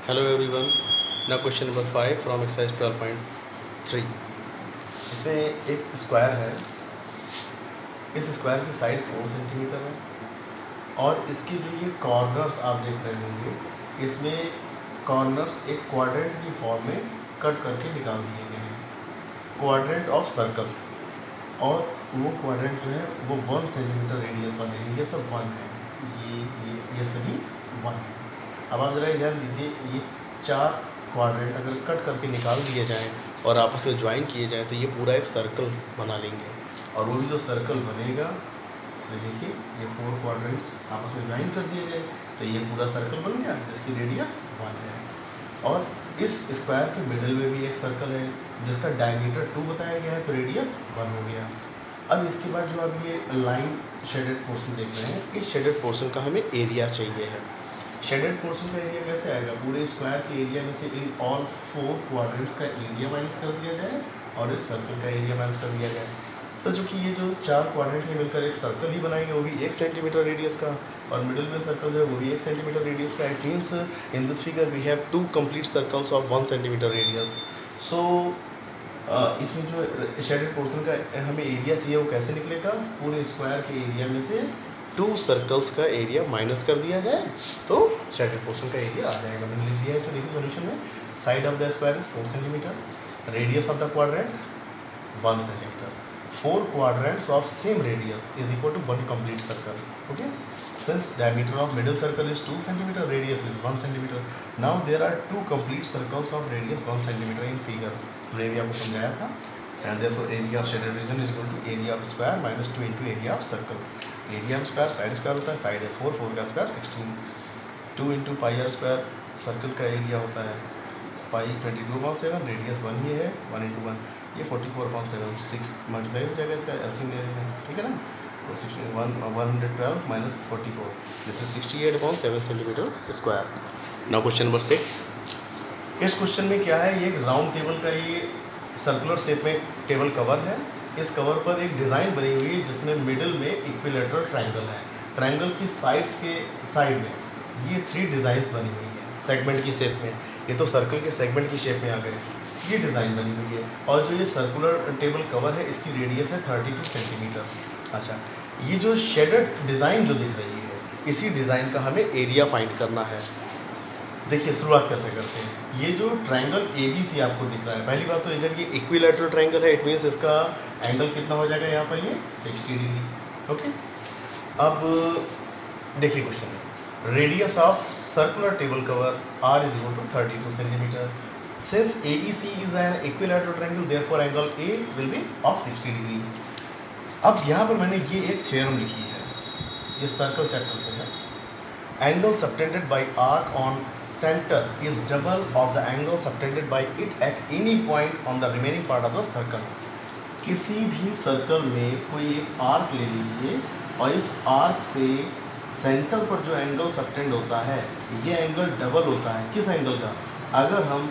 Hello everyone. Now question number 5 from exercise 12.3. इसमें एक square है, इस स्क्वायर की साइड 4 सेंटीमीटर है और इसके जो ये कॉर्नर्स आप देख रहे होंगे, इसमें कॉर्नर्स एक क्वाड्रेंट की फॉर्म में कट करके निकाल दिए गए हैं, क्वाड्रेंट ऑफ सर्कल। और वो क्वाड्रेंट जो है वो 1 सेंटीमीटर रेडियस वाले हैं, ये सब 1 है, ये सभी 1 है। अब आप ज़रा ध्यान दीजिए, ये 4 क्वाड्रेंट अगर कट करके निकाल दिए जाएं और आपस में ज्वाइन किए जाएं तो ये पूरा एक सर्कल बना लेंगे। और वो भी जो सर्कल बनेगा, तो देखिए ये 4 क्वाड्रेंट्स आपस में ज्वाइन कर दिए गए तो ये पूरा सर्कल बन गया जिसकी रेडियस 1 है। और इस स्क्वायर के मिडिल में भी एक सर्कल है जिसका डायमीटर 2 बताया गया है, तो रेडियस 1 हो गया। अब इसके बाद जो आप ये लाइन शेडेड पोर्शन देख रहे हैं, इस शेडेड पोर्शन का हमें एरिया चाहिए है। शेडेड पोर्शन का एरिया कैसे आएगा? पूरे स्क्वायर के एरिया में से इन ऑल 4 क्वाड्रेंट्स का एरिया माइनस कर दिया जाए और इस सर्कल का एरिया माइनस कर दिया जाए। तो जो कि ये जो 4 क्वाड्रेंट है मिलकर एक सर्कल ही बनाएंगे, वो भी 1 सेंटीमीटर रेडियस का, और मिडिल में सर्कल जो है वो भी 1 सेंटीमीटर रेडियस का। It means in this figure we have 2 complete circles of 1 centimetre radius. So इसमें जो शेडेड पोर्शन का हमें एरिया चाहिए वो कैसे निकलेगा? पूरे स्क्वायर के एरिया में से 2 सर्कल्स का एरिया माइनस कर दिया जाए तो शेडेड पोर्शन का एरिया आ जाएगा। मैंने लिख दिया है इसमें, देखिए सॉल्यूशन में। Side of the square is 4 centimetre, radius of the quadrant 1 centimetre. 4 quadrants of same radius is equal to 1 complete circle. Okay, since diameter of middle circle is 2 centimeter, radius is 1 centimeter. Now there are 2 complete circles of radius 1 centimeter in figure. हमने area को समझाया था, and therefore area of shaded region is equal to area of square minus 2 into area of circle. Area of square side square होता है, side है 4, 4 का square 16, 2 into pi r square circle का area होता है पाई 22/7, रेडियस 1 ही है, 1 into 1 ये 44/7, 6 multiply हो जाएगा, इसका एलसीएम ले लेंगे, ठीक है ना। तो 112 minus 44, this is 68/7 centimetre square. Now question number 6। इस क्वेश्चन में क्या है, ये एक राउंड टेबल का ये सर्कुलर शेप में टेबल कवर है। इस कवर पर एक डिज़ाइन बनी हुई है जिसमें मिडिल में इक्विलेटरल ट्रायंगल है। ट्रायंगल की साइड्स के साइड में ये 3 डिज़ाइंस बनी हुई है सेगमेंट की शेप में। ये तो सर्कल के सेगमेंट की शेप में आ गए, ये डिज़ाइन बनी हुई है। और जो ये सर्कुलर टेबल कवर है इसकी रेडियस है 32 सेंटीमीटर। अच्छा, ये जो शेडेड डिज़ाइन जो दिख रही है, इसी डिज़ाइन का हमें एरिया फाइंड करना है। देखिए शुरुआत कैसे करते हैं। ये जो ट्रायंगल ABC आपको दिख रहा है, पहली बात तो ये जब ये इक्विलैटरल ट्रायंगल है, इट मीन्स इसका एंगल कितना हो जाएगा यहाँ पर, ये 60 डिग्री। ओके, अब देखिए क्वेश्चन में, radius of circular table cover R is equal to 32 centimetre. Since ABC is an equilateral triangle, therefore angle A will be of 60 degree. अब यहाँ पर मैंने ये एक थ्योरम लिखी है, ये सर्कल चैप्टर से है। Angle subtended by arc on center is double of the angle subtended by it at any point on the remaining part of the circle. किसी भी सर्कल में कोई एक आर्क ले लीजिए और इस आर्क से सेंटर पर जो एंगल सबटेंड होता है, ये एंगल डबल होता है। किस एंगल का? अगर हम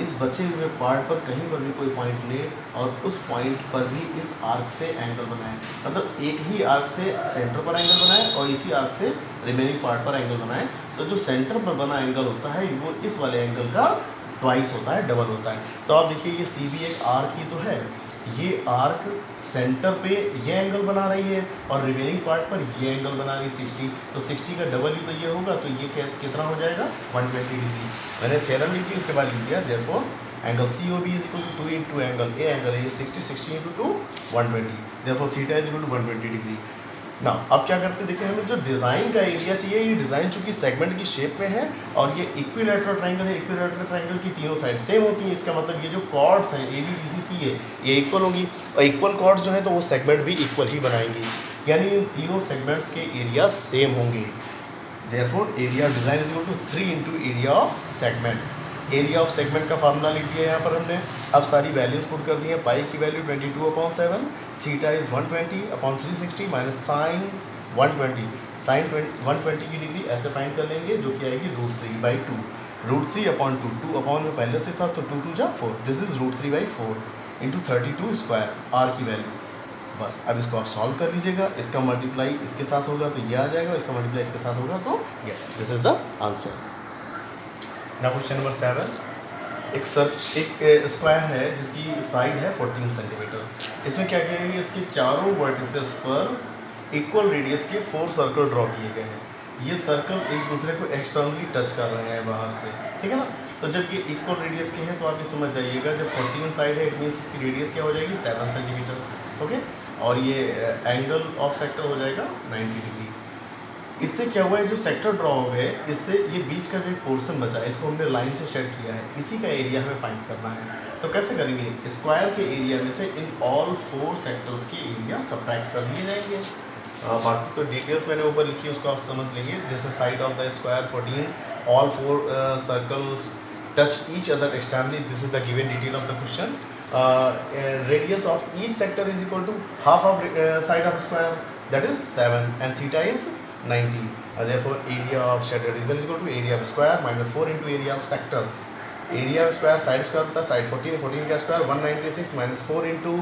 इस बचे हुए पार्ट पर कहीं पर भी कोई पॉइंट लें और उस पॉइंट पर भी इस आर्क से एंगल बनाएं, मतलब एक ही आर्क से सेंटर पर एंगल बनाएं और इसी आर्क से रिमेनिंग पार्ट पर एंगल बनाएं, तो जो सेंटर पर बना एंगल होता है वो इस वाले एंगल का ट्वाइस होता है, डबल होता है। तो आप देखिए ये सी भी एक आर्क ही तो है, ये आर्क सेंटर पे ये एंगल बना रही है और रिमेनिंग पार्ट पर ये एंगल बना रही है 60, तो 60 का डबल ही तो ये होगा, तो ये कितना हो जाएगा 120 डिग्री। मैंने थ्योरम लिख दिया, उसके बाद लिख दिया therefore angle COB is equal to 2 into angle A, angle A 60 into 2 120, therefore theta is equal to 120 degree. ना अब क्या करते हैं, देखिए हमें जो डिज़ाइन का एरिया चाहिए, ये डिज़ाइन चूंकि सेगमेंट की शेप में है और ये इक्विलैटरल ट्रायंगल है, इक्विलैटरल ट्रायंगल की तीनों साइड सेम होती हैं। इसका मतलब ये जो कॉर्ड्स हैं ABCC है, ये इक्वल होंगी और इक्वल कॉर्ड्स जो है तो वो सेगमेंट भी इक्वल ही बनाएंगी, यानी इन तीनों सेगमेंट्स के एरिया सेम होंगे। Therefore area of design is equal to 3 into area of segment. Area of segment का फार्मूला लिख दिया यहाँ पर हमने। अब सारी वैल्यूज पुट कर दी हैं। पाई की value 22/7, theta is 120/360 minus sine 120, sine 120 की डिग्री ऐसे फाइंड कर लेंगे, जो कि आएगी √3/2, √3/2, 2 अपॉन में पहले से था तो 2 2 जा 4, this is √3/4 into 32 square r की वैल्यू। बस अब इसको आप सॉल्व कर लीजिएगा, इसका मल्टीप्लाई इसके साथ होगा तो ये आ जाएगा, इसका मल्टीप्लाई इसके साथ होगा तो ये, दिस इज द आंसर। ना क्वेश्चन नंबर 7, एक स्क्वायर है जिसकी साइड है 14 सेंटीमीटर। इसमें क्या किया गया, इसके चारों वर्टिसेस पर इक्वल रेडियस के 4 सर्कल ड्रॉ किए गए हैं। ये सर्कल एक दूसरे को एक्सटर्नली टच कर रहे हैं बाहर से, ठीक है ना। तो जब ये इक्वल रेडियस के हैं तो आप ये समझ जाइएगा, जब 14 साइड है इट मीन्स इसकी रेडियस क्या हो जाएगी 7 सेंटीमीटर, ओके। और ये एंगल ऑफ सेक्टर हो जाएगा 90 डिग्री। इससे क्या हुआ है, जो सेक्टर ड्रॉ हो गए इससे ये बीच का जो एक पोर्शन बचा है इसको हमने लाइन से शेड किया है, इसी का एरिया हमें फाइंड करना है। तो कैसे करेंगे, स्क्वायर के एरिया में से इन ऑल 4 सेक्टर्स के एरिया सब्ट्रैक्ट कर दिए जाएंगे। बाकी तो डिटेल्स मैंने ऊपर लिखी है उसको आप समझ लेंगे। जैसे side of the square 14, all 4 circles touch each other externally, this is the given detail of the question. Radius of each sector is equal to half of side of square, that is 7, and theta is 90. Therefore, area of shattered is equal to area of square minus 4 into area of sector. Area of square side square होता है side 14, 14 का square 196 minus 4 into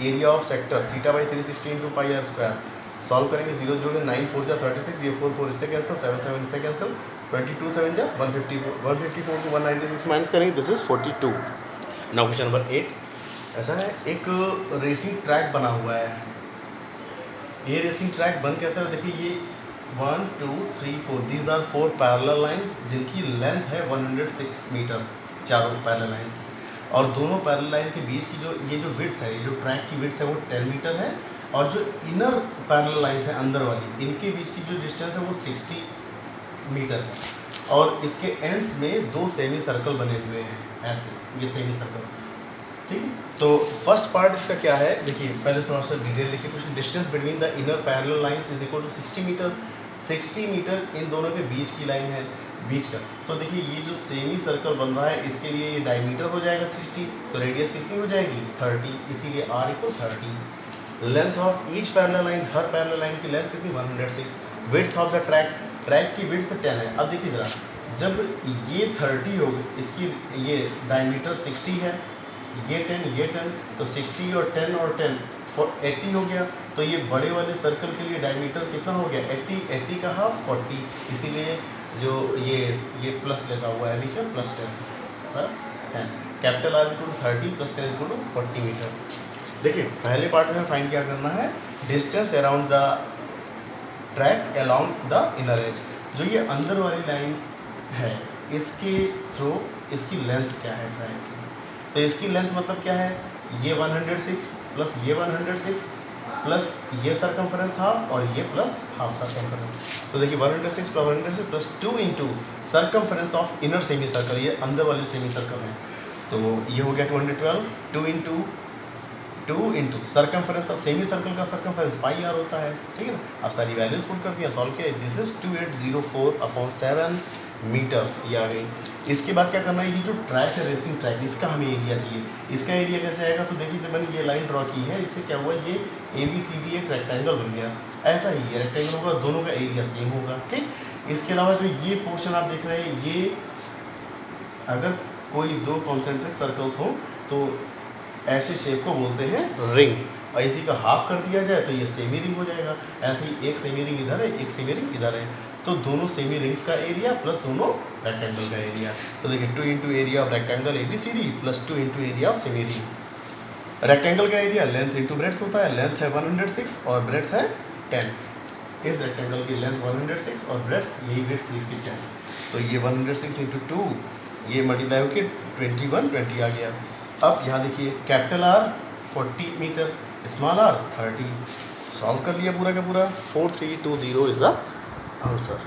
area of sector theta by 360 into pi r square. Solve करेंगे 0 0 9 4 जा 36, ये 4 4 इससे cancel, 7 7 इससे cancel, 22 7 जा 154 to 196 minus करेंगे, this is 42. Now question number 8, ऐसा है एक रेसिंग ट्रैक बना हुआ है। ये रेसिंग ट्रैक बन कैसा है, देखिए ये 1 2 3 4 दीज आर 4 पैरेलल लाइंस जिनकी लेंथ है 106 मीटर, चारों पैरेलल लाइंस। और दोनों पैरेलल लाइन के बीच की जो विड्थ है, जो ट्रैक की विड्थ है वो 10 मीटर है, और जो इनर पैरेलल लाइंस है अंदर वाली, इनके बीच की जो डिस्टेंस है वो 60 मीटर है। और इसके एंड्स में 2 सेमी सर्कल बने हुए हैं, ऐसे ये सेमी सर्कल, ठीक है। तो फर्स्ट पार्ट इसका क्या है, देखिए पहले थोड़ा सा डिटेल देखिए। कुछ distance between the inner parallel lines is equal to 60 metre. 60 metre इन दोनों के बीच की लाइन है, बीच का। तो देखिए ये जो सेमी सर्कल बन रहा है इसके लिए ये डायमीटर हो जाएगा 60, तो रेडियस कितनी हो जाएगी 30, इसीलिए r equal 30। Length of each parallel line, her parallel line की लेंथ कितनी 106। Width of the track, track की विड्थ 10 है। अब देखिए ज़रा, जब ये 30 हो गई, इसकी ये डायमीटर 60 है, ये 10 तो 60 और 10 80 हो गया। तो ये बड़े वाले सर्कल के लिए डायमीटर कितना हो गया 80 का हाफ 40, इसीलिए जो ये प्लस लगा हुआ है नीचे +10 capital R equal to 30 + 10 equal to 40 metre. देखिए पहले पार्ट में फाइंड क्या करना है, distance around the track along the inner edge. जो ये अंदर वाली लाइन है इसके थ्रू इसकी लेंथ क्या है ट्रैक की, तो इसकी लेंथ मतलब क्या है, ये 106 प्लस ये 106 प्लस ये सर्कमफरेंस हाफ और ये प्लस हाफ सर्कमफरेंस। तो देखिए 106 plus 106 plus 2 into circumference of inner semi circle, ये अंदर वाले सेमी सर्कल है, तो ये हो गया 212, 2 into circumference of semi circle का सर्कमफरेंस पाई r होता है, ठीक है ना। अब सारी वैल्यूज पुट कर दिया, सॉल्व किया, दिस इज 2804/7 मीटर, ये आ गई। इसके बाद क्या करना है, ये जो ट्रैक है रेसिंग ट्रैक, इसका हमें एरिया चाहिए। इसका एरिया कैसे आएगा, तो देखिए जब मैंने ये लाइन ड्रॉ की है इससे क्या हुआ, ये ABCD एक रेक्टेंगल बन गया। ऐसा ही ये रेक्टेंगल होगा, दोनों का एरिया सेम होगा, ठीक। इसके अलावा जो ये पोर्शन आप देख रहे हैं, ये अगर कोई 2 कॉन्सेंट्रिक सर्कल्स हो तो ऐसे शेप को बोलते हैं रिंग, और इसी का हाफ कर दिया जाए तो ये सेमी रिंग हो जाएगा। ऐसे ही एक सेमी रिंग इधर है, एक सेमी रिंग इधर है, तो दोनों सेमी रिंग्स का एरिया प्लस दोनों रेक्टेंगल का एरिया। तो देखिए 2 into area of rectangle ABCD plus 2 into area of semi ring. Rectangle का एरिया लेंथ इंटू ब्रेड्थ होता है, लेंथ है 106 और ब्रेड्थ है 10। इस रेक्टेंगल की लेंथ 106 और ब्रेड्थ यही ब्रेड्थ थी इसकी 10, तो ये 106 इंटू 2 ये मल्टीप्लाई होकर 21 आ गया। अब यहाँ देखिए capital R 40 metre, small r 30। Solve कर लिया पूरा का पूरा, 4320 इज द आंसर।